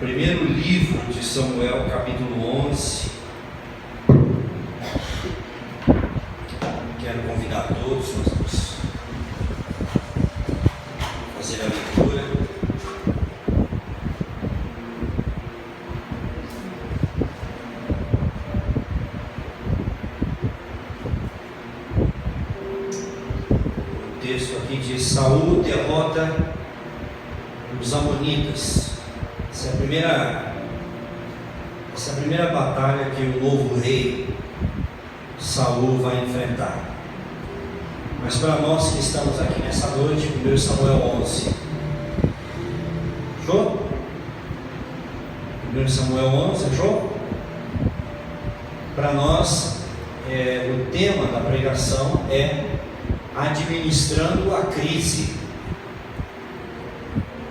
Primeiro livro de Samuel, capítulo 11. Quero convidar todos, nós vamos fazer a leitura. O texto aqui diz: Saul derrota os amonitas. Essa é a primeira batalha que o novo rei Saul vai enfrentar. Mas para nós que estamos aqui nessa noite, 1 Samuel 11. Show? 1 Samuel 11, show? Para nós, o tema da pregação é administrando a crise.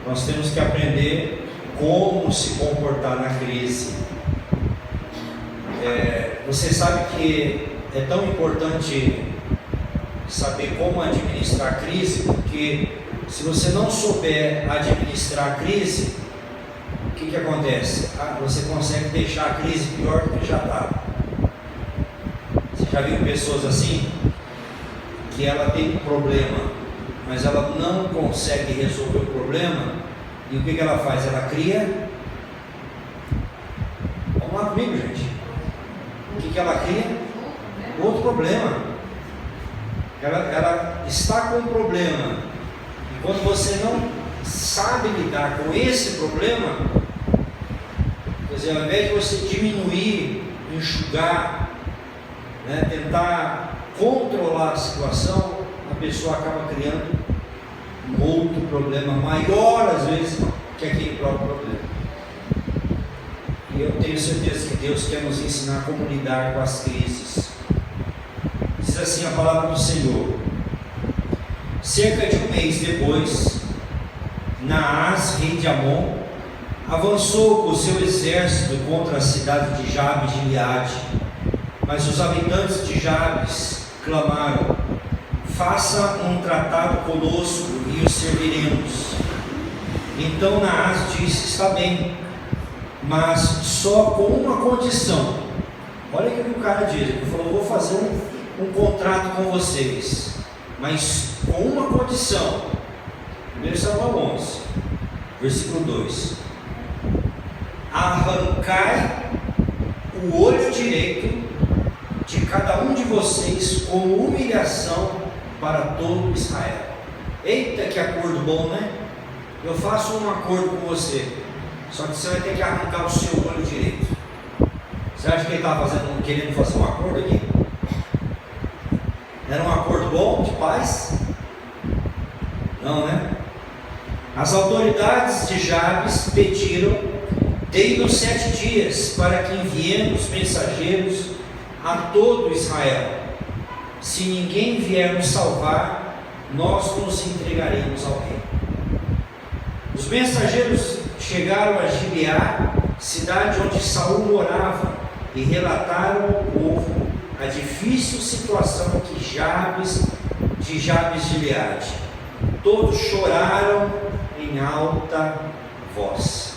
Nós temos que aprender como se comportar na crise. Você sabe que é tão importante saber como administrar a crise, porque se você não souber administrar a crise, o que acontece? Você consegue deixar a crise pior do que já está. Você já viu pessoas assim? Que ela tem um problema, mas ela não consegue resolver o problema. E o que ela faz? Ela cria. Vamos lá comigo, gente. O que ela cria? Outro problema. Ela está com um problema. E quando você não sabe lidar com esse problema, quer dizer, ao invés de você diminuir, enxugar, tentar controlar a situação, a pessoa acaba criando um outro problema maior, às vezes, que aquele próprio problema. E eu tenho certeza que Deus quer nos ensinar como lidar com as crises. Diz assim a palavra do Senhor: cerca de um mês depois, Naás, rei de Amon, avançou com o seu exército contra a cidade de Jabes de Gileade. Mas os habitantes de Jabes clamaram: faça um tratado conosco e o serviremos. Então Naás disse: está bem, mas só com uma condição. Olha o que o cara diz. Ele falou: vou fazer um contrato com vocês, mas com uma condição. 1 Samuel 11, versículo 2: arrancai o olho direito de cada um de vocês como humilhação para todo Israel. Eita, que acordo bom, né? Eu faço um acordo com você, só que você vai ter que arrancar o seu olho direito. Você acha que ele estava querendo fazer um acordo aqui? Era um acordo bom, de paz? Não, né? As autoridades de Jabes pediram: dei-nos 7 dias para que enviemos mensageiros a todo Israel. Se ninguém vier nos salvar, nós nos entregaremos ao rei. Os mensageiros chegaram a Gibeá, cidade onde Saul morava, e relataram ao povo a difícil situação de Jabes de Gileade. Todos choraram em alta voz,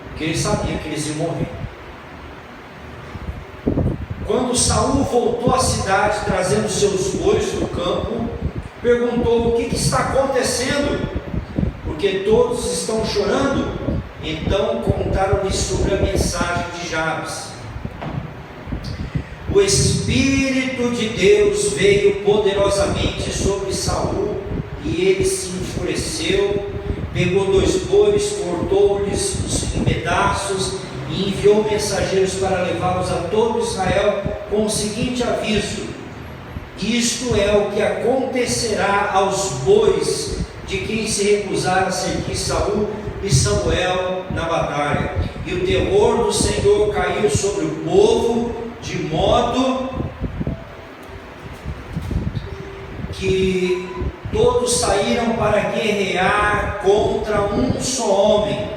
porque eles sabiam que eles iam morrer. Quando Saul voltou à cidade trazendo seus bois do campo, perguntou: o que está acontecendo? Porque todos estão chorando. Então contaram-lhe sobre a mensagem de Jabes. O Espírito de Deus veio poderosamente sobre Saul, e ele se enfureceu, pegou 2 bois, cortou-lhes em pedaços e enviou mensageiros para levá-los a todo Israel com o seguinte aviso: isto é o que acontecerá aos bois de quem se recusar a seguir Saul e Samuel na batalha. E o terror do Senhor caiu sobre o povo, de modo que todos saíram para guerrear contra um só homem.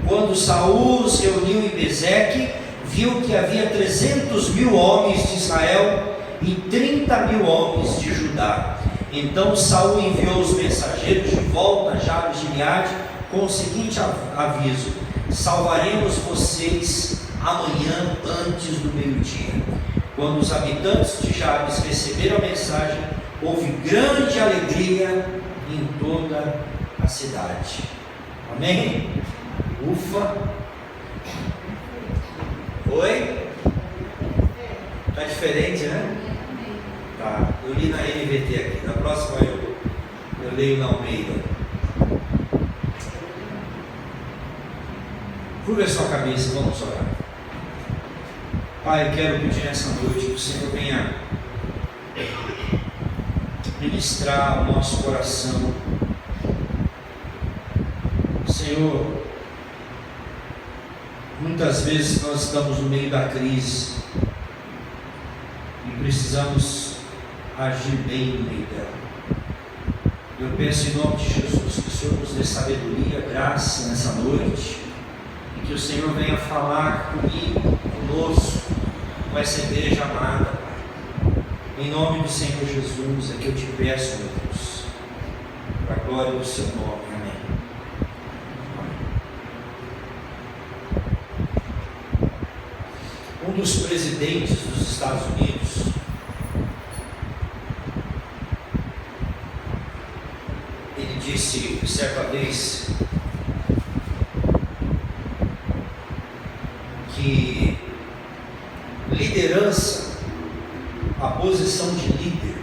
Quando Saul os reuniu em Bezeque, viu que havia 300.000 homens de Israel e 30.000 homens de Judá. Então Saul enviou os mensageiros de volta a Jabes de Gileade com o seguinte aviso: salvaremos vocês amanhã antes do meio-dia. Quando os habitantes de Jabes receberam a mensagem, houve grande alegria em toda a cidade. Amém? Ufa! Oi? Está diferente, né? Tá, eu li na NVT aqui. Na próxima eu leio na Almeida. Curva a sua cabeça, vamos orar. Pai, eu quero pedir nessa noite que o Senhor venha ministrar o nosso coração. Senhor, muitas vezes nós estamos no meio da crise e precisamos agir bem no meio dela. Eu peço em nome de Jesus que o Senhor nos dê sabedoria, graça nessa noite, e que o Senhor venha falar comigo, conosco, com essa igreja amada, Pai. Em nome do Senhor Jesus é que eu te peço, meu Deus, para a glória do seu nome. Amém. Um dos presidentes dos Estados Unidos, ele disse certa vez que liderança, a posição de líder,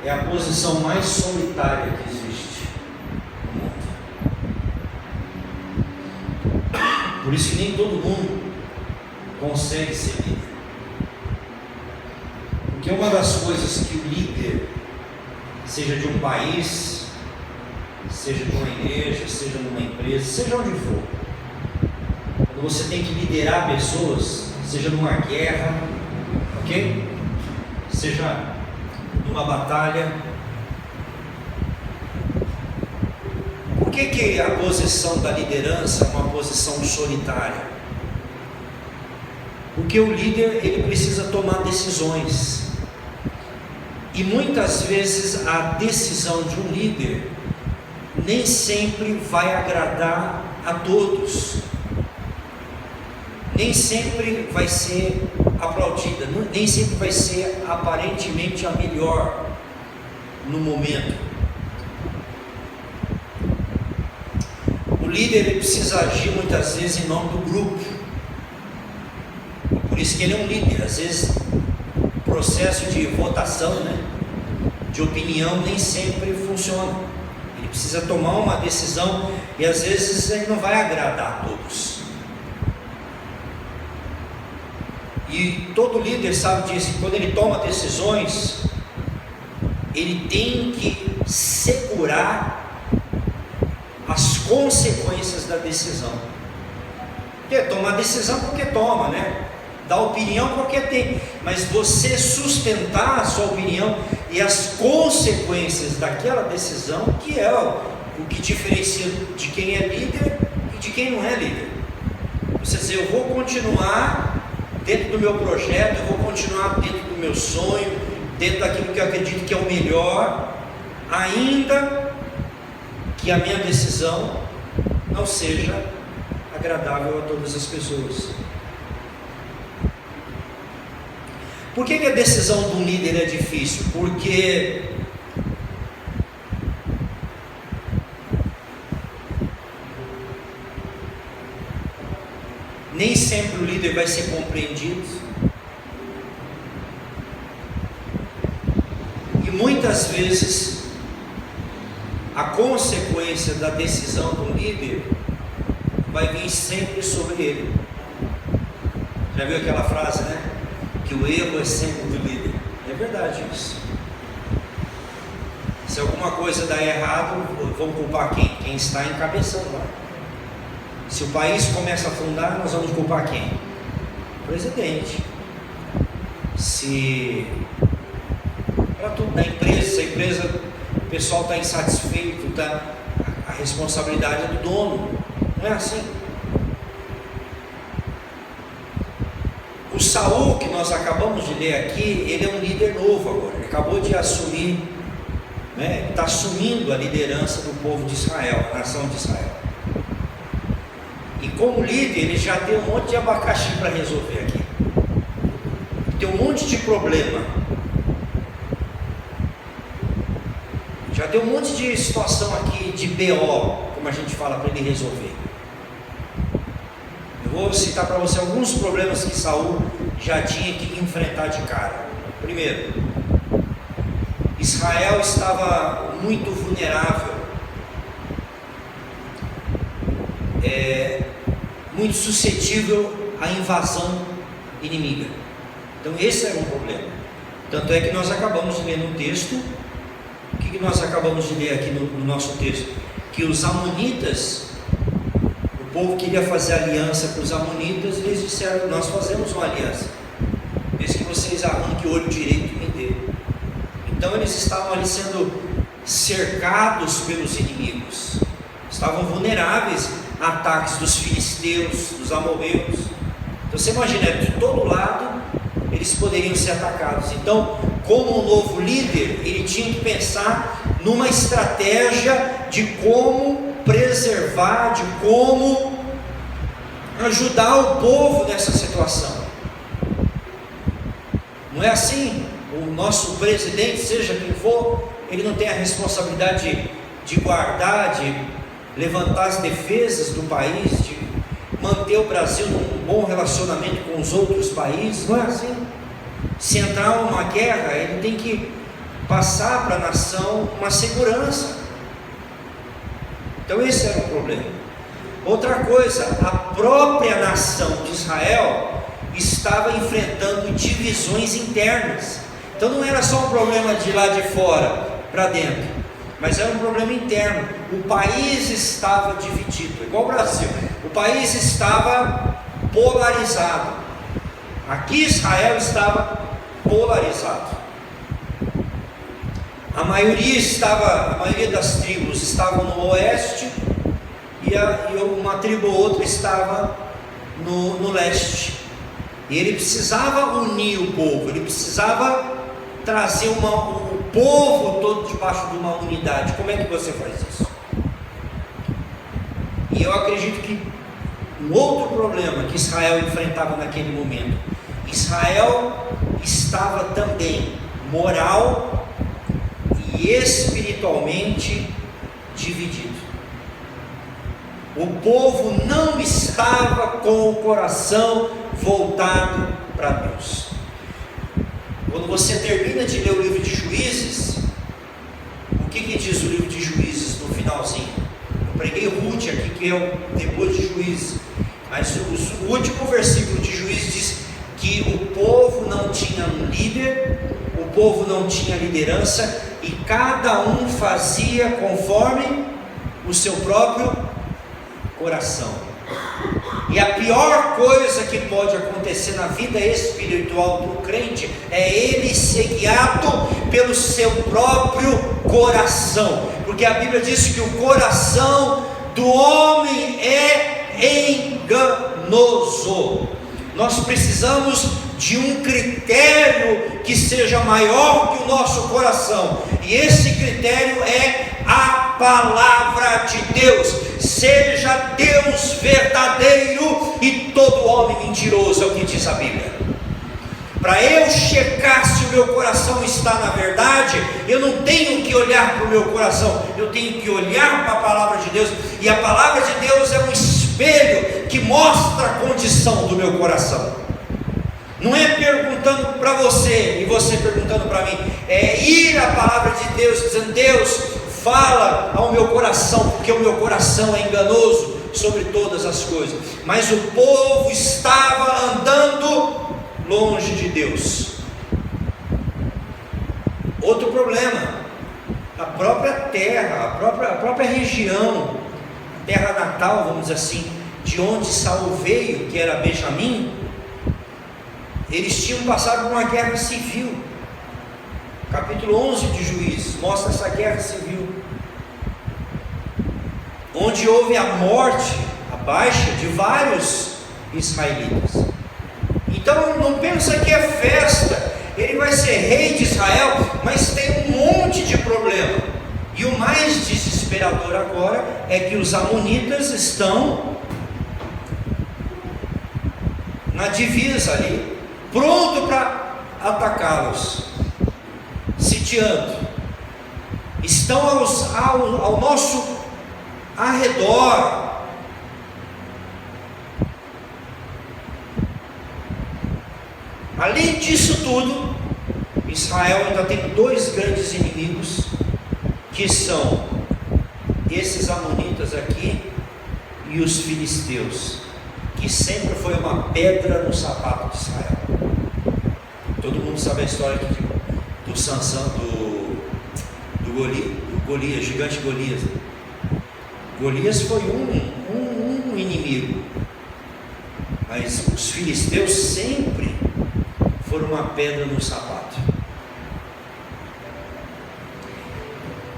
é a posição mais solitária que existe no mundo. Por isso que nem todo mundo consegue ser líder. Porque uma das coisas que o líder, seja de um país, seja de uma igreja, seja numa empresa, seja onde for, quando você tem que liderar pessoas, seja numa guerra, ok? Seja numa batalha. Por que a posição da liderança é uma posição solitária? Porque o líder, ele precisa tomar decisões. E muitas vezes a decisão de um líder nem sempre vai agradar a todos. Nem sempre vai ser aplaudida, nem sempre vai ser aparentemente a melhor no momento. O líder, ele precisa agir muitas vezes em nome do grupo. Por isso que ele é um líder. Às vezes o processo de votação, de opinião, nem sempre funciona. Ele precisa tomar uma decisão e às vezes ele não vai agradar a todos. E todo líder sabe disso, que quando ele toma decisões, ele tem que segurar as consequências da decisão. Porque tomar decisão porque toma, dar opinião porque tem, mas você sustentar a sua opinião e as consequências daquela decisão, que é o que diferencia de quem é líder e de quem não é líder. Você dizer, eu vou continuar dentro do meu projeto, eu vou continuar dentro do meu sonho, dentro daquilo que eu acredito que é o melhor, ainda que a minha decisão não seja agradável a todas as pessoas. Por que a decisão de um líder é difícil? Porque nem sempre o líder vai ser compreendido. E muitas vezes a consequência da decisão do líder vai vir sempre sobre ele. Já viu aquela frase, que o erro é sempre do líder? É verdade isso. Se alguma coisa dá errado, vamos culpar quem? Quem está encabeçando lá. Se o país começa a afundar, nós vamos culpar quem? O presidente. Se para tudo na empresa, se a empresa, o pessoal está insatisfeito, a responsabilidade é do dono. Não é assim? O Saul, que nós acabamos de ler aqui, ele é um líder novo agora. Ele acabou de assumir, está assumindo a liderança do povo de Israel, a nação de Israel. como líder, ele já tem um monte de abacaxi para resolver aqui. Tem um monte de problema. Já tem um monte de situação aqui de BO, como a gente fala, para ele resolver. Eu vou citar para você alguns problemas que Saul já tinha que enfrentar de cara. Primeiro, Israel estava muito vulnerável, muito suscetível à invasão inimiga. Então esse era um problema. Tanto é que nós acabamos de ler no texto. O que nós acabamos de ler aqui no nosso texto? Que os amonitas, o povo queria fazer aliança com os amonitas, e eles disseram: nós fazemos uma aliança, desde que vocês arranquem o olho direito e me dê. Então eles estavam ali sendo cercados pelos inimigos, estavam vulneráveis a ataques dos filisteus, dos amorreus. Então você imagina, de todo lado eles poderiam ser atacados. Então, como um novo líder, ele tinha que pensar numa estratégia de como preservar, de como ajudar o povo nessa situação. Não é assim? O nosso presidente, seja quem for, ele não tem a responsabilidade de guardar, de levantar as defesas do país, de manter o Brasil num bom relacionamento com os outros países. Não é assim. Se entrar uma guerra, ele tem que passar para a nação uma segurança. Então esse era o problema. Outra coisa, a própria nação de Israel estava enfrentando divisões internas. Então não era só um problema de lá de fora para dentro, mas era um problema interno. O país estava dividido, igual o Brasil. O país estava polarizado. Aqui Israel estava polarizado. A maioria das tribos estavam no oeste e uma tribo ou outra estava no leste. E ele precisava unir o povo, ele precisava trazer o povo todo debaixo de uma unidade. Como é que você faz isso? E eu acredito que um outro problema que Israel enfrentava naquele momento, Israel estava também moral e espiritualmente dividido. O povo não estava com o coração voltado para Deus. Quando você termina de ler o livro de Juízes, o que diz o livro de Juízes no finalzinho? Eu preguei Ruth aqui, que é depois de Juízes, mas o último versículo de Juízes diz que o povo não tinha um líder, o povo não tinha liderança, e cada um fazia conforme o seu próprio coração. E a pior coisa que pode acontecer na vida espiritual do crente é ele ser guiado pelo seu próprio coração, porque a Bíblia diz que o coração do homem é enganoso. Nós precisamos de um critério que seja maior que o nosso coração, e esse critério é a palavra de Deus. Seja Deus verdadeiro e todo homem mentiroso, é o que diz a Bíblia. Para eu checar se o meu coração está na verdade, eu não tenho que olhar para o meu coração, eu tenho que olhar para a palavra de Deus, e a palavra de Deus é um espelho que mostra a condição do meu coração. Não é perguntando para você e você perguntando para mim, é ir à palavra de Deus dizendo: Deus, fala ao meu coração, porque o meu coração é enganoso sobre todas as coisas. Mas o povo estava andando longe de Deus. Outro problema, a própria terra, a própria região, a terra natal, vamos dizer assim, de onde Saul veio, que era Benjamim, eles tinham passado por uma guerra civil. Capítulo 11 de Juízes mostra essa guerra civil, onde houve a morte, a baixa de vários israelitas. Então não pensa que é festa, ele vai ser rei de Israel, mas tem um monte de problema. E o mais desesperador agora é que os amonitas estão na divisa ali, pronto para atacá-los, sitiando. Estão ao nosso arredor. Além disso tudo, Israel ainda tem dois grandes inimigos, que são esses amonitas aqui e os filisteus, que sempre foi uma pedra no sapato de Israel. Todo mundo sabe a história aqui do Sansão, do Golias, gigante Golias. Golias foi um inimigo, mas os filisteus sempre foram uma pedra no sapato.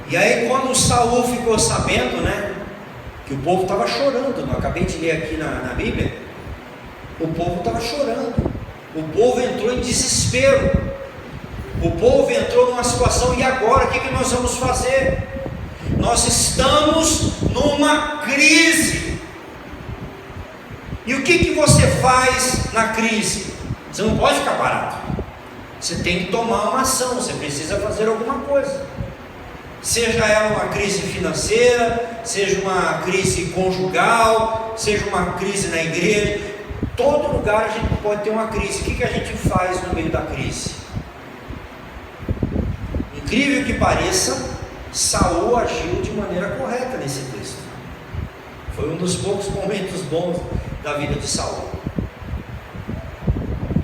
E aí, quando Saul ficou sabendo, que o povo estava chorando, eu acabei de ler aqui na Bíblia, o povo estava chorando, o povo entrou em desespero, o povo entrou numa situação, e agora o que nós vamos fazer? Nós estamos numa crise. E o que você faz na crise? Você não pode ficar parado, você tem que tomar uma ação, você precisa fazer alguma coisa. Seja ela uma crise financeira, seja uma crise conjugal, seja uma crise na igreja, todo lugar a gente pode ter uma crise. O que a gente faz no meio da crise? Incrível que pareça, Saul agiu de maneira correta nesse texto. Foi um dos poucos momentos bons da vida de Saul.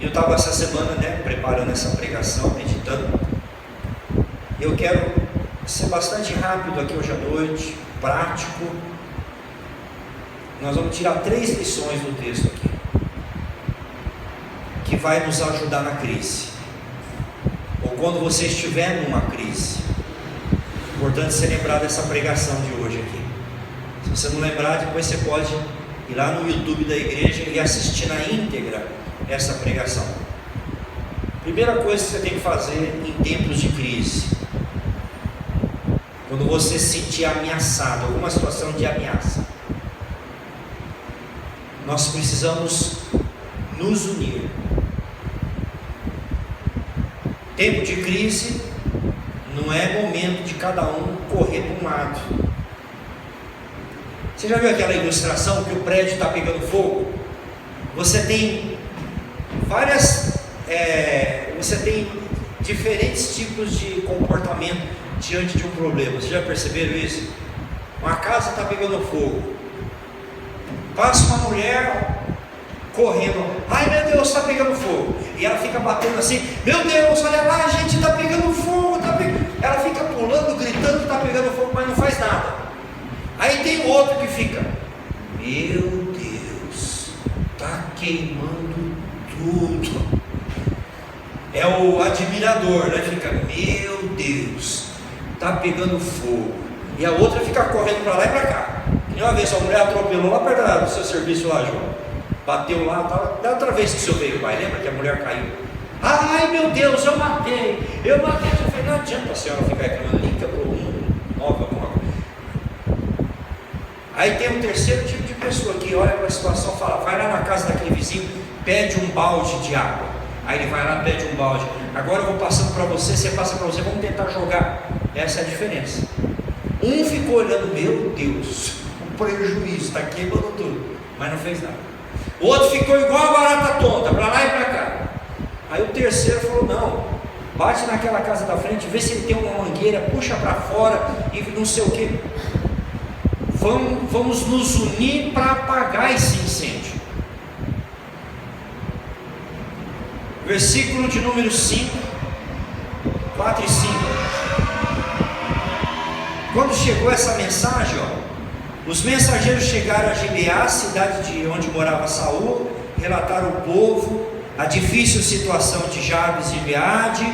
Eu estava essa semana, preparando essa pregação, meditando. Eu quero ser bastante rápido aqui hoje à noite, prático. Nós vamos tirar 3 lições do texto aqui, que vai nos ajudar na crise, ou quando você estiver numa crise. Importante você lembrar dessa pregação de hoje aqui. Se você não lembrar, depois você pode ir lá no YouTube da igreja e assistir na íntegra essa pregação. Primeira coisa que você tem que fazer em tempos de crise, quando você se sentir ameaçado, alguma situação de ameaça, nós precisamos nos unir. Tempo de crise não é momento de cada um correr para um lado. Você já viu aquela ilustração que o prédio está pegando fogo? Você tem você tem diferentes tipos de comportamento diante de um problema. Vocês já perceberam isso? Uma casa está pegando fogo, passa uma mulher correndo, ai meu Deus, está pegando fogo, e ela fica batendo assim, meu Deus, olha lá, a gente está pegando fogo, ela fica pulando, gritando, está pegando fogo, mas não faz nada. Aí tem outro que fica, meu Deus, está queimando tudo. É o admirador, fica, meu Deus, está pegando fogo. E a outra fica correndo para lá e para cá. E uma vez a mulher atropelou lá perto do seu serviço lá, João, bateu lá, da outra vez que o senhor veio, pai, lembra que a mulher caiu? Ai meu Deus, eu matei. Eu falei, não adianta a senhora ficar reclamando, liga para o 9, alguma coisa. Aí tem um terceiro tipo de pessoa que olha para a situação e fala, vai lá na casa daquele vizinho, pede um balde de água. Aí ele vai lá, pede um balde. Agora eu vou passando para você passa para você, vamos tentar jogar. Essa é a diferença. Um ficou olhando, meu Deus, o prejuízo, está queimando tudo, mas não fez nada. O outro ficou igual a barata tonta, para lá e para cá. Aí o terceiro falou, não, bate naquela casa da frente, vê se ele tem uma mangueira, puxa para fora e não sei o que. Vamos nos unir para apagar esse incêndio. Versículo de número 5, 4 e 5. Quando chegou essa mensagem, os mensageiros chegaram a Gibeá, cidade de onde morava Saul, relataram ao povo a difícil situação de Jabes e Gileade.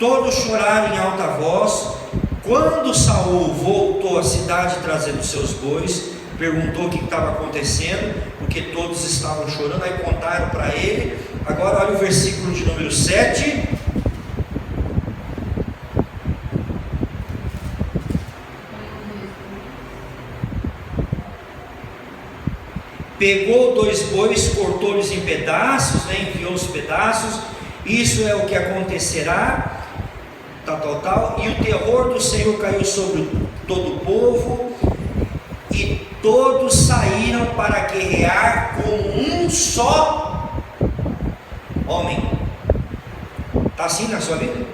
Todos choraram em alta voz. Quando Saul voltou à cidade trazendo seus bois, perguntou o que estava acontecendo, porque todos estavam chorando. Aí contaram para ele. Agora olha o versículo de número 7. pegou 2 bois, cortou-lhes em pedaços, né? Enviou os pedaços. Isso é o que acontecerá, tal, e o terror do Senhor caiu sobre todo o povo, e todos saíram para guerrear como um só homem. Está assim na sua vida?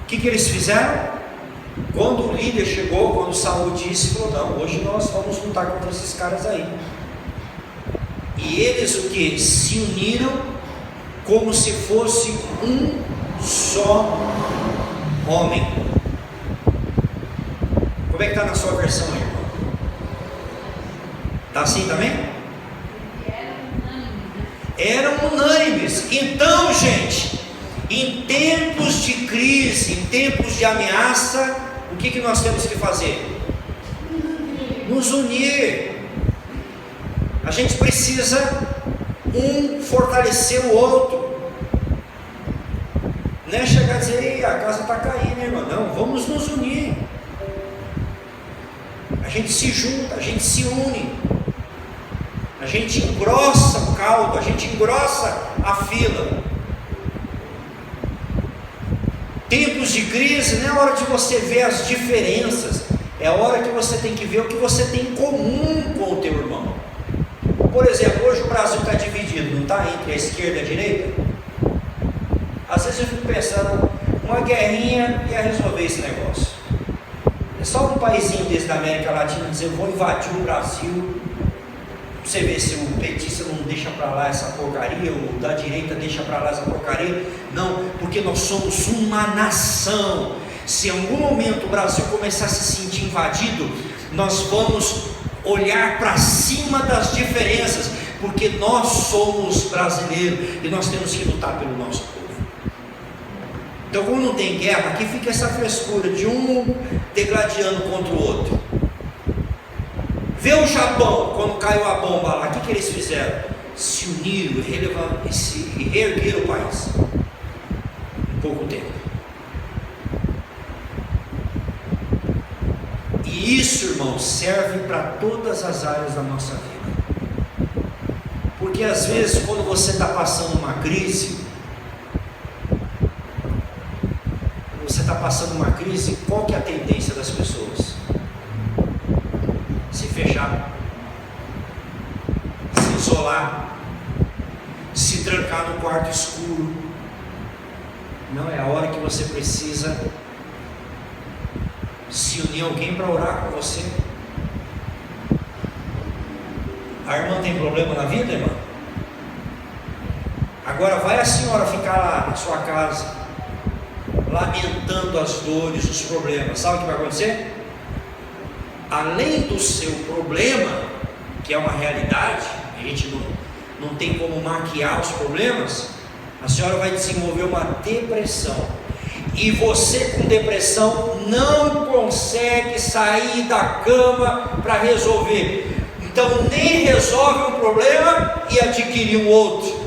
O que eles fizeram? Quando o líder chegou, quando Saul disse, falou: não, hoje nós vamos lutar contra esses caras aí. E eles o que? Se uniram como se fosse um só homem. Como é que está na sua versão aí, irmão? Está assim também? Eram unânimes. Então, gente, em tempos de crise, em tempos de ameaça, o que nós temos que fazer? Nos unir. A gente precisa fortalecer o outro. Não é chegar a dizer: ei, a casa está caindo, irmão. Não, vamos nos unir. A gente se junta, a gente se une, a gente engrossa o caldo, a gente engrossa a fila. Tempos de crise não é hora de você ver as diferenças, é a hora que você tem que ver o que você tem em comum com o teu irmão. Por exemplo, hoje o Brasil está dividido, não está? Entre a esquerda e a direita. Às vezes eu fico pensando, uma guerrinha ia resolver esse negócio. É só um paísinho desse da América Latina dizer: vou invadir o Brasil. Você vê se o petista não deixa para lá essa porcaria, o da direita deixa para lá essa porcaria. Não, porque nós somos uma nação. Se em algum momento o Brasil começar a se sentir invadido, nós vamos olhar para cima das diferenças, porque nós somos brasileiros e nós temos que lutar pelo nosso povo. Então, como não tem guerra, aqui fica essa frescura de um degladiando contra o outro. Vê o Japão, quando caiu a bomba lá, o que eles fizeram? Se uniram e reergueram o país em pouco tempo. E isso, irmão, serve para todas as áreas da nossa vida. Porque às vezes, quando você está passando uma crise, qual que é a tendência das pessoas? Se fechar, se isolar, se trancar no quarto escuro. Não, é a hora que você precisa se unir a alguém para orar com você. A irmã tem problema na vida, irmã? Agora vai a senhora ficar lá na sua casa, lamentando as dores, os problemas. Sabe o que vai acontecer? Além do seu problema, que é uma realidade, a gente não tem como maquiar os problemas, a senhora vai desenvolver uma depressão. E você com depressão não consegue sair da cama para resolver. Então nem resolve um problema e adquire um outro.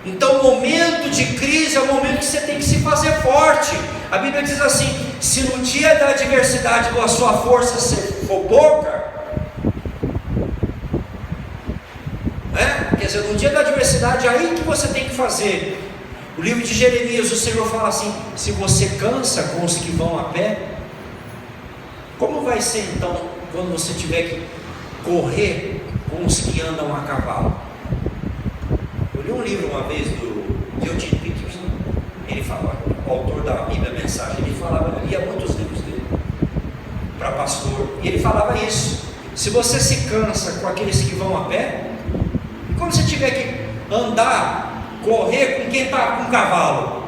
Então o momento de crise é o momento que você tem que se fazer forte. A Bíblia diz assim: se no dia da adversidade a sua força for pouca, quer dizer, no dia da adversidade é aí que você tem que fazer. O livro de Jeremias, o Senhor fala assim: se você cansa com os que vão a pé, como vai ser então quando você tiver que correr com os que andam a cavalo? Eu li um livro uma vez do Eugene Peterson. Ele fala, o autor da Bíblia Mensagem, ele falava, eu lia muitos livros dele para pastor, e ele falava isso: se você se cansa com aqueles que vão a pé, e quando você tiver que andar, correr com quem está com cavalo,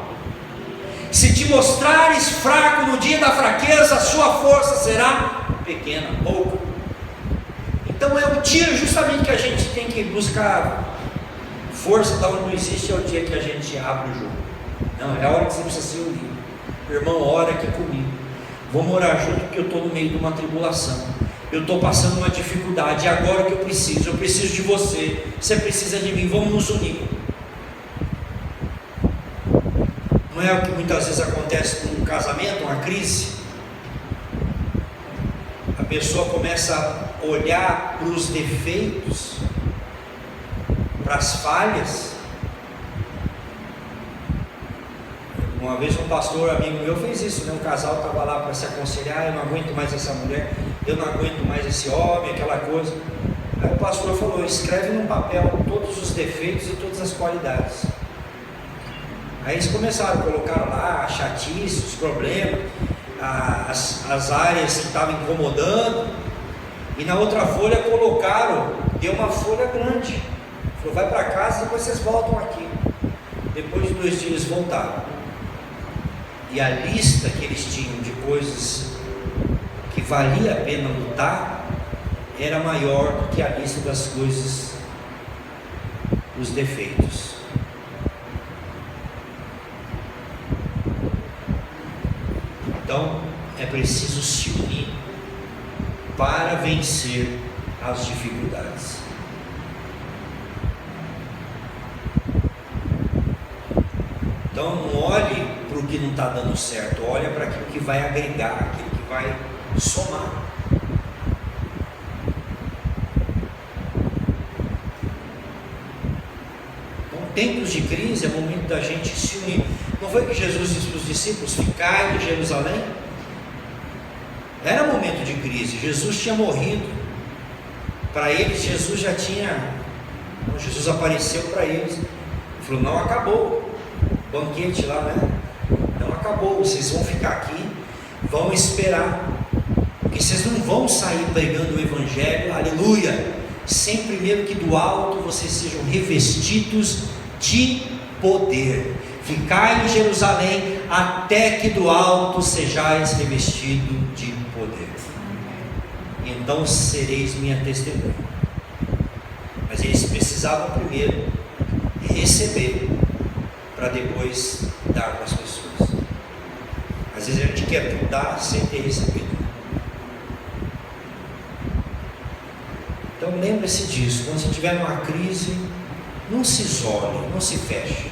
se te mostrares fraco no dia da fraqueza, a sua força será pequena, pouca. Então é o dia justamente que a gente tem que buscar força da onde não existe. É o dia que a gente abre o jogo. Não, é a hora que você precisa se unir. Irmão, ora aqui comigo, vamos orar junto, porque eu estou no meio de uma tribulação, eu estou passando uma dificuldade, é agora que eu preciso de você, você precisa de mim, vamos nos unir. Não é o que muitas vezes acontece com um casamento, uma crise? A pessoa começa a olhar para os defeitos, para as falhas. Uma vez um pastor amigo meu fez isso, né? Um casal estava lá para se aconselhar: eu não aguento mais essa mulher, eu não aguento mais esse homem, aquela coisa. Aí o pastor falou: escreve num papel todos os defeitos e todas as qualidades. Aí eles começaram, colocaram lá a chatice, os problemas, as áreas que estavam incomodando, e na outra folha colocaram, deu uma folha grande, falou: vai para casa e depois vocês voltam aqui. Depois de 2 dias voltaram, e a lista que eles tinham de coisas que valia a pena lutar era maior do que a lista das coisas, os defeitos. Então é preciso se unir para vencer as dificuldades. Então não olhe para o que não está dando certo, olha para aquilo que vai agregar, aquilo que vai somar. Então, tempos de crise é momento da gente se unir. Não foi que Jesus disse para os discípulos: ficai em Jerusalém? Era momento de crise, Jesus tinha morrido. Para eles, Jesus já tinha. Jesus apareceu para eles e falou: não acabou o banquete lá, né? Não acabou, vocês vão ficar aqui, vão esperar, porque vocês não vão sair pregando o Evangelho, aleluia, sem primeiro que do alto vocês sejam revestidos de poder. Ficai em Jerusalém até que do alto sejais revestido de poder, então sereis minha testemunha. Mas eles precisavam primeiro receber, para depois dar para as pessoas. Às vezes a gente quer dar sem ter recebido. Então lembre-se disso. Quando você estiver numa crise, não se isole, não se feche.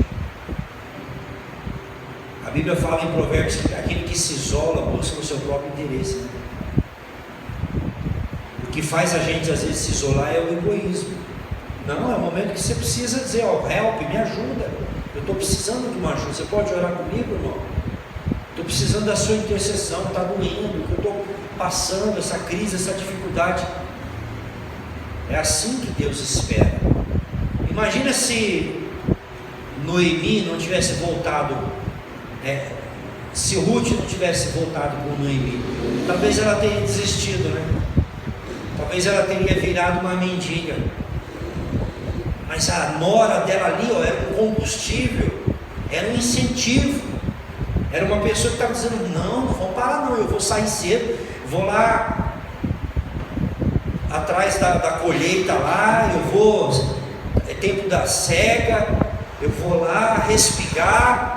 A Bíblia fala em Provérbios que aquele que se isola busca o seu próprio interesse, né? O que faz a gente às vezes se isolar é o egoísmo. Não, é o momento que você precisa dizer: ó, help, me ajuda, eu estou precisando de uma ajuda, você pode orar comigo, irmão? Estou precisando da sua intercessão, está doendo, eu estou passando essa crise, essa dificuldade. É assim que Deus espera. Imagina se Noemi não tivesse voltado, se Ruth não tivesse voltado com Noemi, talvez ela teria desistido, né? Talvez ela teria virado uma mendiga. Mas a nora dela ali, ó, era um combustível, era um incentivo, era uma pessoa que estava dizendo: não vamos parar não, eu vou sair cedo, vou lá atrás da colheita lá, eu vou, é tempo da cega, eu vou lá respigar.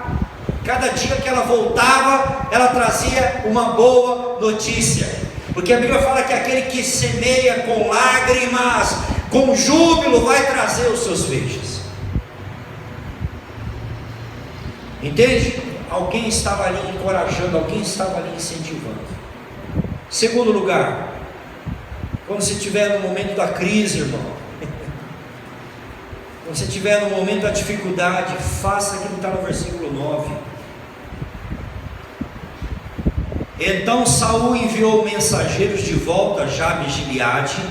Cada dia que ela voltava, ela trazia uma boa notícia, porque a Bíblia fala que aquele que semeia com lágrimas, com júbilo, vai trazer os seus feixes. Entende? Alguém estava ali encorajando, alguém estava ali incentivando. Segundo lugar, quando você estiver no momento da crise, irmão, quando você estiver no momento da dificuldade, faça aquilo que está no versículo 9. Então Saul enviou mensageiros de volta a Jabes de Gileade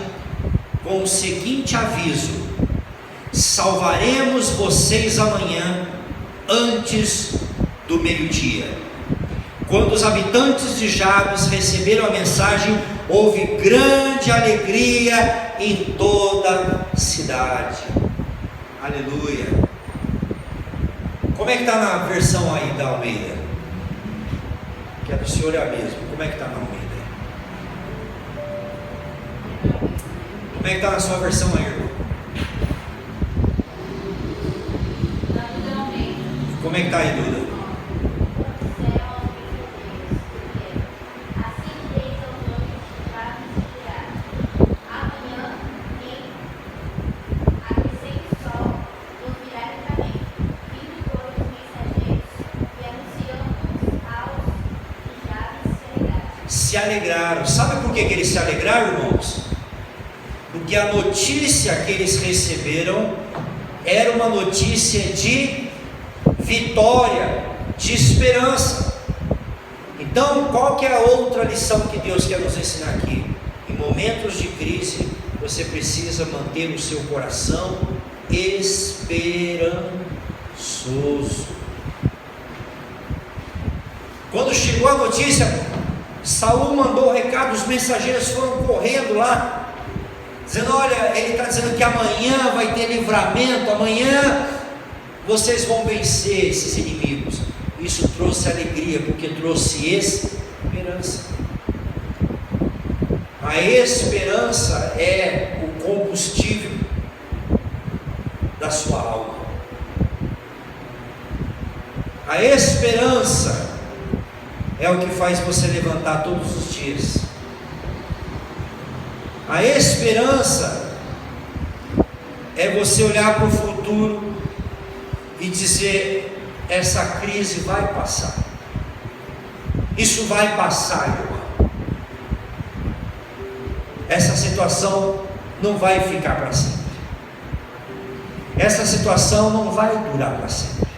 com o seguinte aviso: salvaremos vocês amanhã antes do meio-dia. Quando os habitantes de Jabes receberam a mensagem, houve grande alegria em toda a cidade. Aleluia. Como é que está na versão aí da Almeida? Que é do Senhor é a mesma. Como é que está na Almeida? Como é que está na sua versão aí, irmão? Como é que está aí, Duda? se alegraram. Sabe por que eles se alegraram, irmãos? Porque a notícia que eles receberam era uma notícia de vitória, de esperança. Então, qual que é a outra lição que Deus quer nos ensinar aqui? Em momentos de crise, você precisa manter o seu coração esperançoso. Quando chegou a notícia, Saul mandou o recado, os mensageiros foram correndo lá, dizendo: olha, ele está dizendo que amanhã vai ter livramento, amanhã vocês vão vencer esses inimigos. Isso trouxe alegria, porque trouxe esperança. A esperança é o combustível da sua alma. A esperança é o que faz você levantar todos os dias. A esperança é você olhar para o futuro e dizer: essa crise vai passar, isso vai passar, irmão. Essa situação não vai ficar para sempre, essa situação não vai durar para sempre.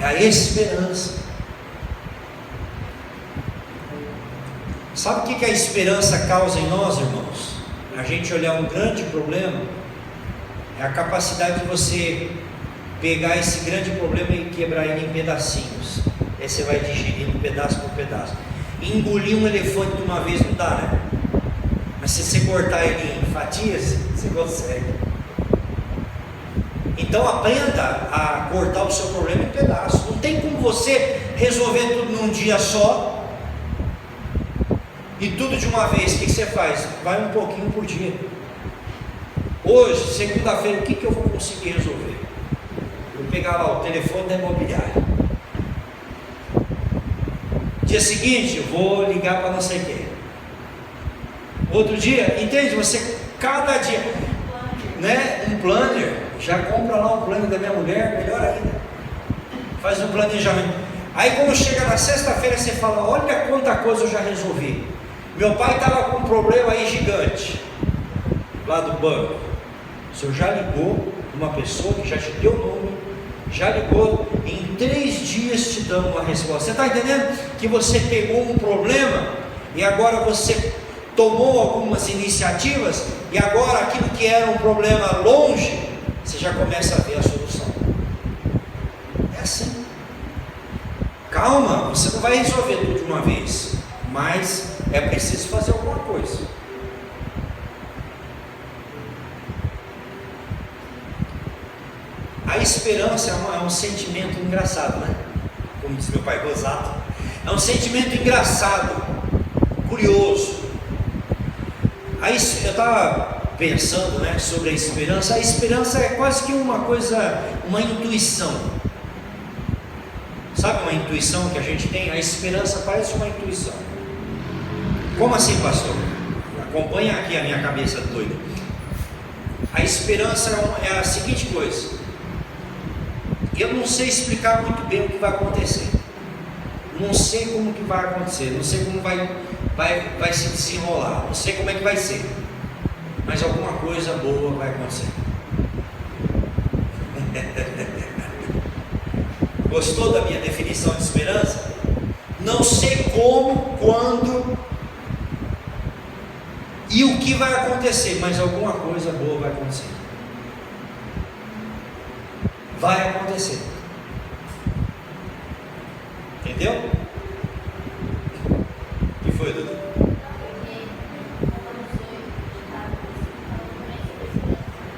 É a esperança. Sabe o que a esperança causa em nós, irmãos? A gente olhar um grande problema, é a capacidade de você pegar esse grande problema e quebrar ele em pedacinhos. Aí você vai digerindo pedaço por pedaço. Engolir um elefante de uma vez não dá, né? Mas se você cortar ele em fatias, você consegue. Então aprenda a cortar o seu problema em pedaços. Não tem como você resolver tudo num dia só e tudo de uma vez. O que você faz? Vai um pouquinho por dia. Hoje, segunda-feira, o que eu vou conseguir resolver? Vou pegar lá o telefone da imobiliária. Dia seguinte, eu vou ligar para não sei quem. Outro dia, entende? Você, cada dia, né? Um planner, já compra lá um planner da minha mulher, melhor ainda. Faz um planejamento. Aí quando chega na sexta-feira, você fala: olha quanta coisa eu já resolvi. Meu pai estava com um problema aí gigante, lá do banco. O senhor já ligou uma pessoa que já te deu o nome, já ligou, em 3 dias te dando uma resposta. Você está entendendo? Que você pegou um problema e agora você tomou algumas iniciativas, e agora aquilo que era um problema longe, você já começa a ver a solução. É assim. Calma, você não vai resolver tudo de uma vez, mas é preciso fazer alguma coisa. A esperança é um sentimento engraçado, né? Como diz meu pai, gozado. É um sentimento engraçado, curioso. Aí eu estava pensando, né, sobre a esperança. A esperança é quase que uma coisa, uma intuição. Sabe uma intuição que a gente tem? A esperança parece uma intuição. Como assim, pastor? Acompanha aqui a minha cabeça doida. A esperança é a seguinte coisa: eu não sei explicar muito bem o que vai acontecer, não sei como que vai acontecer, não sei como vai se desenrolar, não sei como é que vai ser, mas alguma coisa boa vai acontecer. Gostou da minha definição de esperança? Não sei como, quando e o que vai acontecer, mas alguma coisa boa vai acontecer. Vai acontecer. Entendeu? O que foi, Dudu?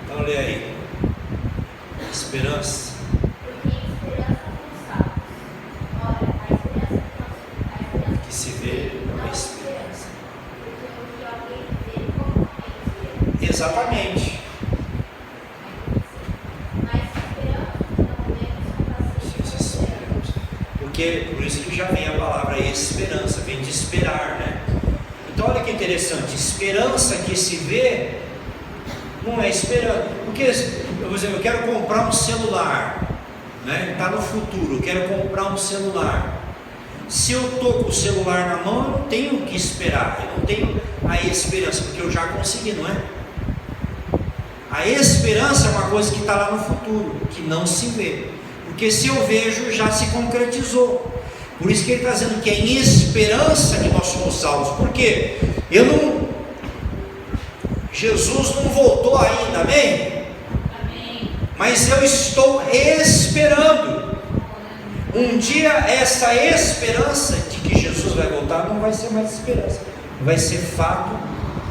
Então lê aí. Esperança. Que se vê a esperança. Exatamente. Porque, por isso que já vem a palavra esperança, vem de esperar, né? Então olha que interessante, esperança que se vê não é esperança. Porque, por exemplo, eu quero comprar um celular, né? Ele está no futuro, eu quero comprar um celular. Se eu estou com o celular na mão, eu não tenho o que esperar, eu não tenho a esperança, porque eu já consegui, não é? A esperança é uma coisa que está lá no futuro, que não se vê, porque se eu vejo, já se concretizou. Por isso que ele está dizendo que é em esperança que nós somos salvos. Por quê? Jesus não voltou ainda, amém? Amém. Mas eu estou esperando. Um dia essa esperança de que Jesus vai voltar não vai ser mais esperança, vai ser fato,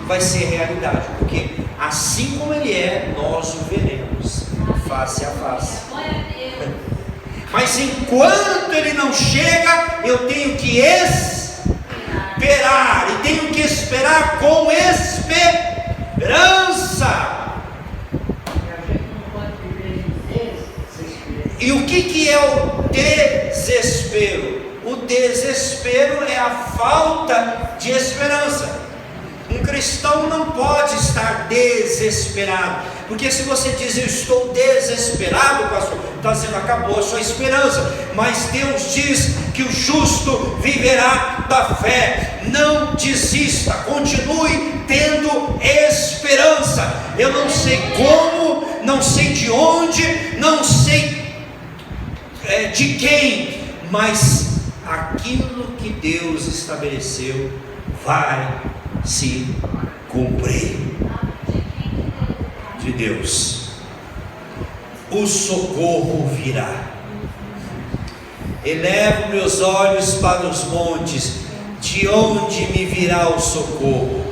vai ser realidade, porque assim como Ele é, nós o veremos face a face. Mas enquanto Ele não chega, eu tenho que esperar, e tenho que esperar com esperança. E o que é o desespero? O desespero é a falta de esperança. Um cristão não pode estar desesperado, porque se você diz eu estou desesperado, pastor, está dizendo acabou a sua esperança. Mas Deus diz que o justo viverá da fé. Não desista, continue tendo esperança. Eu não sei como, não sei de onde, não sei de quem, mas aquilo que Deus estabeleceu vai se cumprir. De Deus o socorro virá. Elevo meus olhos para os montes, de onde me virá o socorro?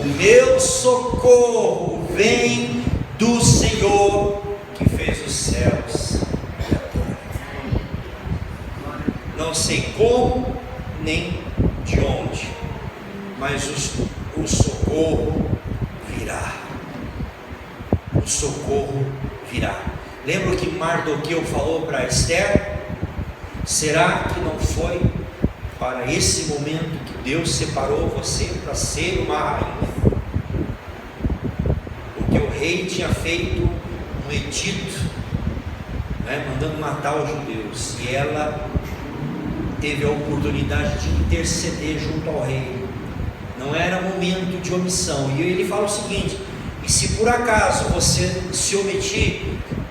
O meu socorro vem do Senhor que fez os céus. Não sei como nem de onde, mas o socorro virá. O socorro virá. Lembra que Mardoqueu falou para Esther? Será que não foi para esse momento que Deus separou você para ser uma rainha? Porque o rei tinha feito um edito, né, mandando matar os judeus, e ela teve a oportunidade de interceder junto ao rei. Não era momento de omissão. E ele fala o seguinte: e se por acaso você se omitir,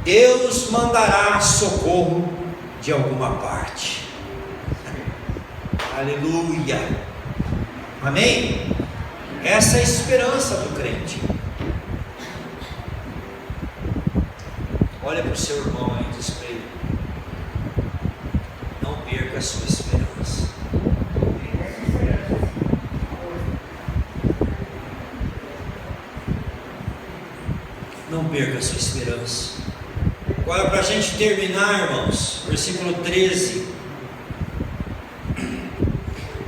Deus mandará socorro de alguma parte. Aleluia, amém? Essa é a esperança do crente. Olha para o seu irmão aí, diz para ele: não perca a sua esperança. Não perca a sua esperança. Agora, para a gente terminar, irmãos, versículo 13.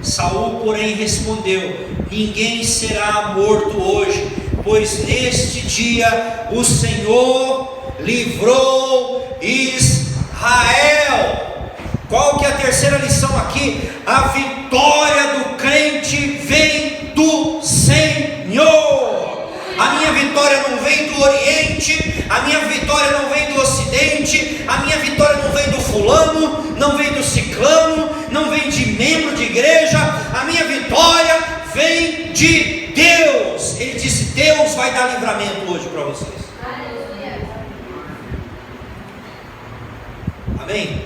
Saul, porém, respondeu: ninguém será morto hoje, pois neste dia o Senhor livrou Israel. Qual que é a terceira lição aqui? A vitória do crente vem do Senhor. A minha vitória não vem do Oriente, a minha vitória não vem do Ocidente, a minha vitória não vem do fulano, não vem do ciclano, não vem de membro de igreja. A minha vitória vem de Deus. Ele disse: Deus vai dar livramento hoje para vocês. Amém?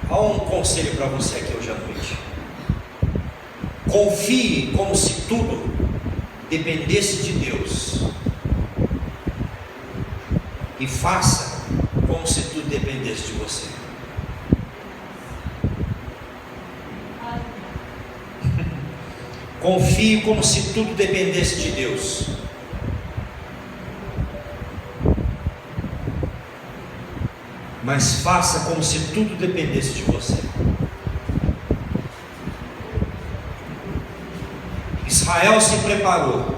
Há um conselho para você aqui hoje à noite: confie como se tudo dependesse de Deus, e faça como se tudo dependesse de você. Confie como se tudo dependesse de Deus. Mas faça como se tudo dependesse de você. Israel se preparou.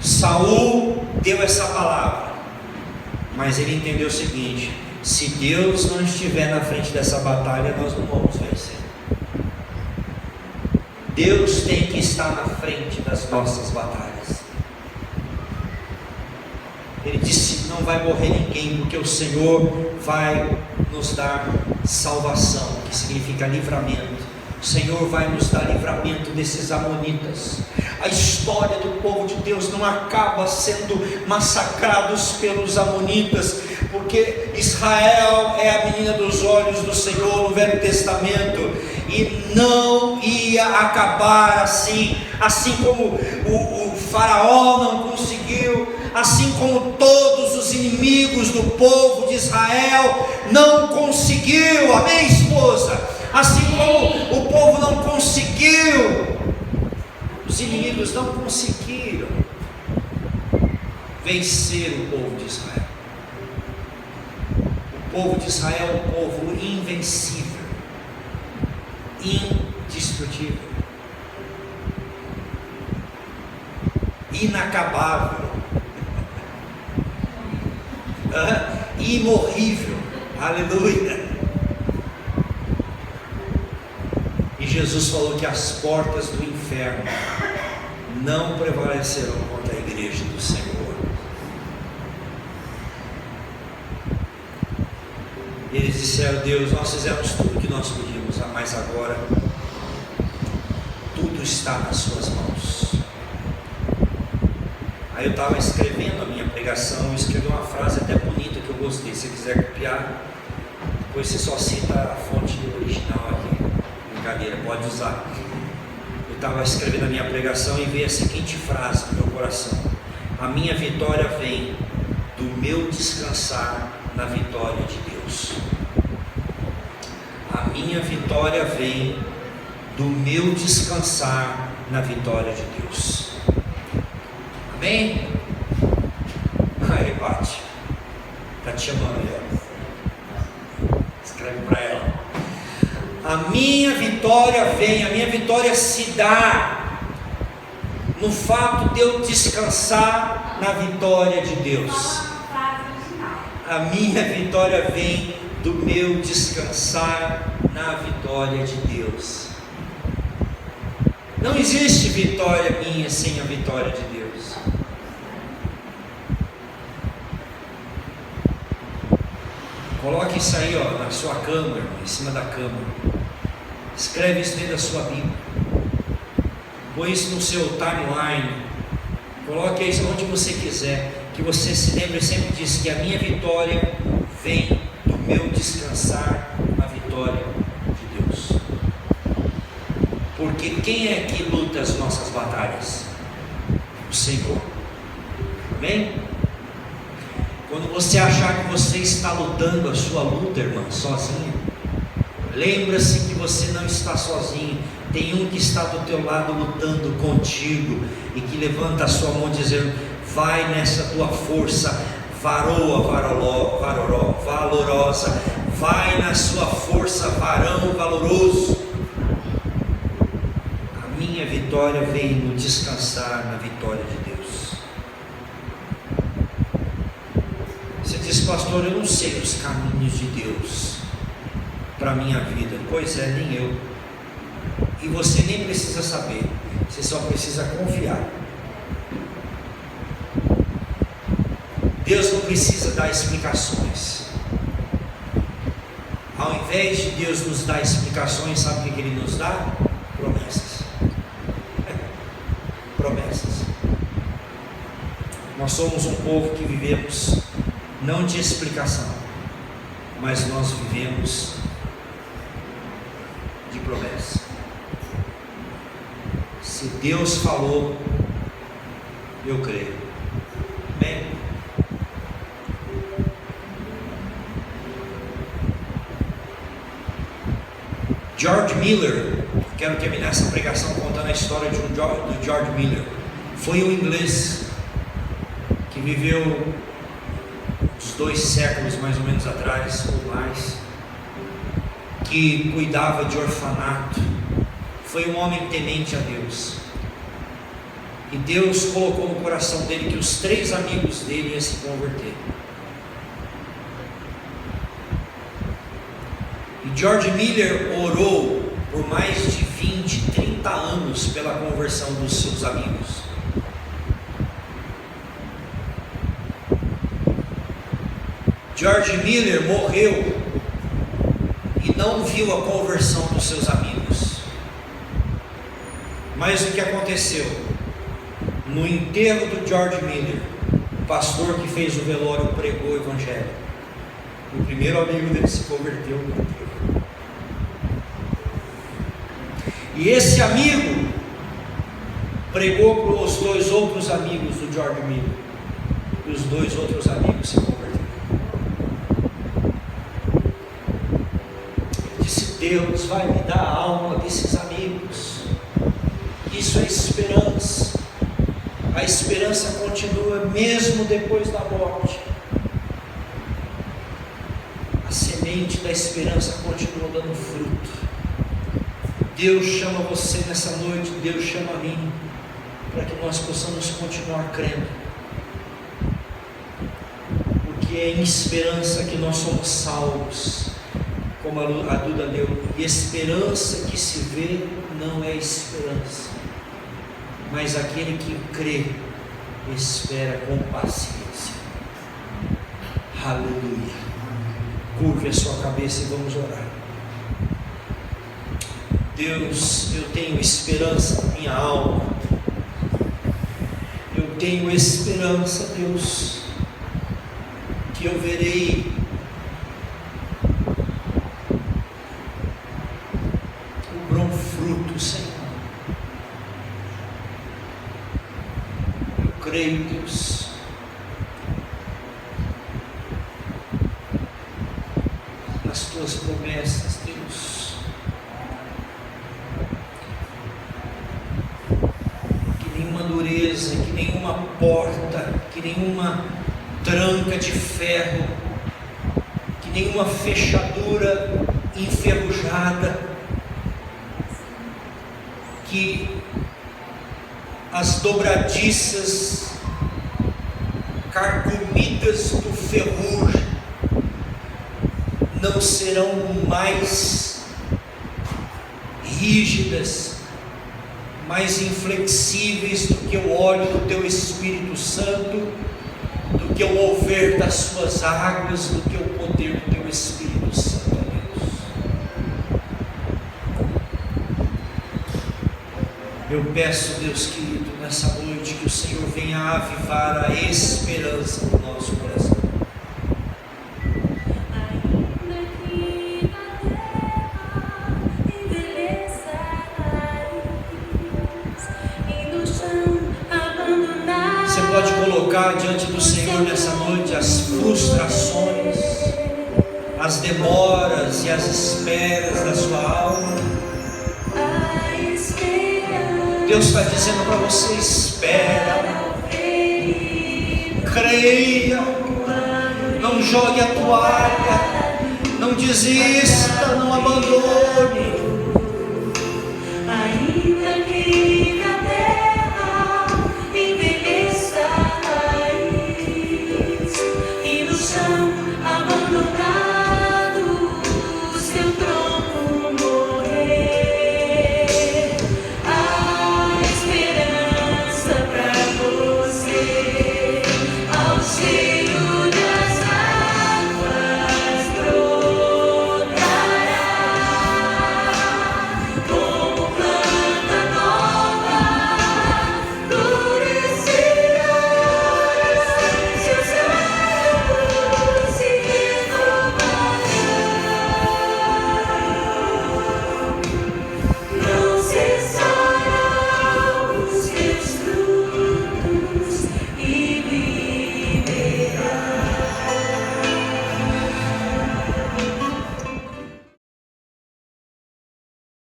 Saul deu essa palavra, mas ele entendeu o seguinte: se Deus não estiver na frente dessa batalha, nós não vamos vencer. Deus tem que estar na frente das nossas batalhas. Ele disse: não vai morrer ninguém, porque o Senhor vai nos dar salvação, que significa livramento. O Senhor vai nos dar livramento desses amonitas. A história do povo de Deus não acaba sendo massacrados pelos amonitas, porque Israel é a menina dos olhos do Senhor no Velho Testamento, e não ia acabar assim como o faraó não conseguiu, assim como todos os inimigos do povo de Israel não conseguiu, amém, esposa? Assim como o povo não conseguiu, os inimigos não conseguiram vencer o povo de Israel. O povo de Israel é um povo invencível, indestrutível, inacabável, imorrível, aleluia. E Jesus falou que as portas do inferno não prevalecerão contra a igreja do Senhor. E eles disseram: Deus, nós fizemos tudo o que nós podíamos, mas agora tudo está nas suas mãos. Aí eu estava escrevendo a minha pregação, eu escrevi uma frase até bonita que eu gostei. Se você quiser copiar, depois você só cita a fonte original aqui. Brincadeira, pode usar. Eu estava escrevendo a minha pregação e veio a seguinte frase no meu coração: a minha vitória vem do meu descansar na vitória de Deus. A minha vitória vem do meu descansar na vitória de Deus. Amém? Aí, bate. Está te chamando ela. Escreve para ela. A minha vitória vem, a minha vitória se dá no fato de eu descansar na vitória de Deus. A minha vitória vem do meu descansar na vitória de Deus. Não existe vitória minha sem a vitória de Deus. Coloque isso aí, ó, na sua cama, irmão, em cima da cama. Escreve isso dentro da sua Bíblia. Põe isso no seu timeline. Coloque isso onde você quiser. Que você se lembre sempre disso, que a minha vitória vem do meu descansar na vitória de Deus. Porque quem é que luta as nossas batalhas? O Senhor. Amém? Quando você achar que você está lutando a sua luta, irmã, sozinho, lembra-se que você não está sozinho. Tem um que está do teu lado lutando contigo e que levanta a sua mão dizendo: vai nessa tua força, valorosa, vai na sua força, varão valoroso. A minha vitória vem no descansar na vitória de Deus. Você diz: pastor, eu não sei os caminhos de Deus para a minha vida. Pois é, nem eu. E você nem precisa saber, você só precisa confiar. Deus não precisa dar explicações. Ao invés de Deus nos dar explicações, sabe o que Ele nos dá? Promessas. Promessas. Nós somos um povo que vivemos não de explicação, mas nós vivemos de promessa. Se Deus falou, eu creio. Amém? George Miller, quero terminar essa pregação contando a história do George Miller. Foi um inglês que viveu uns 2 séculos mais ou menos atrás, ou mais, que cuidava de orfanato. Foi um homem temente a Deus, e Deus colocou no coração dele que os 3 amigos dele iam se converter. E George Miller orou por mais de 20, 30 anos pela conversão dos seus amigos. George Miller morreu e não viu a conversão dos seus amigos. Mas o que aconteceu? No enterro do George Miller, o pastor que fez o velório pregou o evangelho. O primeiro amigo dele se converteu no enterro. E esse amigo pregou para os 2 outros amigos do George Miller. E os 2 outros amigos se converteram. Ele disse: Deus vai me dar a alma desses amigos. Isso é esperança. A esperança continua mesmo depois da morte. A semente da esperança continua dando fruto. Deus chama você nessa noite, Deus chama a mim, para que nós possamos continuar crendo, porque é em esperança que nós somos salvos, como a Duda leu. E esperança que se vê não é esperança, mas aquele que crê espera com paciência. Aleluia. Curve a sua cabeça e vamos orar. Deus, eu tenho esperança na minha alma. Eu tenho esperança, Deus, que eu verei o bom fruto, Senhor. Eu creio, Deus, nas tuas promessas, Deus. Dureza, que nenhuma porta, que nenhuma tranca de ferro, que nenhuma fechadura enferrujada, que as dobradiças carcomidas do ferrugem não serão mais rígidas, mais inflexíveis do que o óleo do teu Espírito Santo, do que o mover das suas águas, do que o poder do teu Espírito Santo, Deus. Eu peço, Deus querido, nessa noite, que o Senhor venha avivar a esperança do nosso coração. Pode colocar diante do Senhor nessa noite as frustrações, as demoras e as esperas da sua alma. Deus está dizendo para você: espera, creia, não jogue a toalha, não desista, não abandone.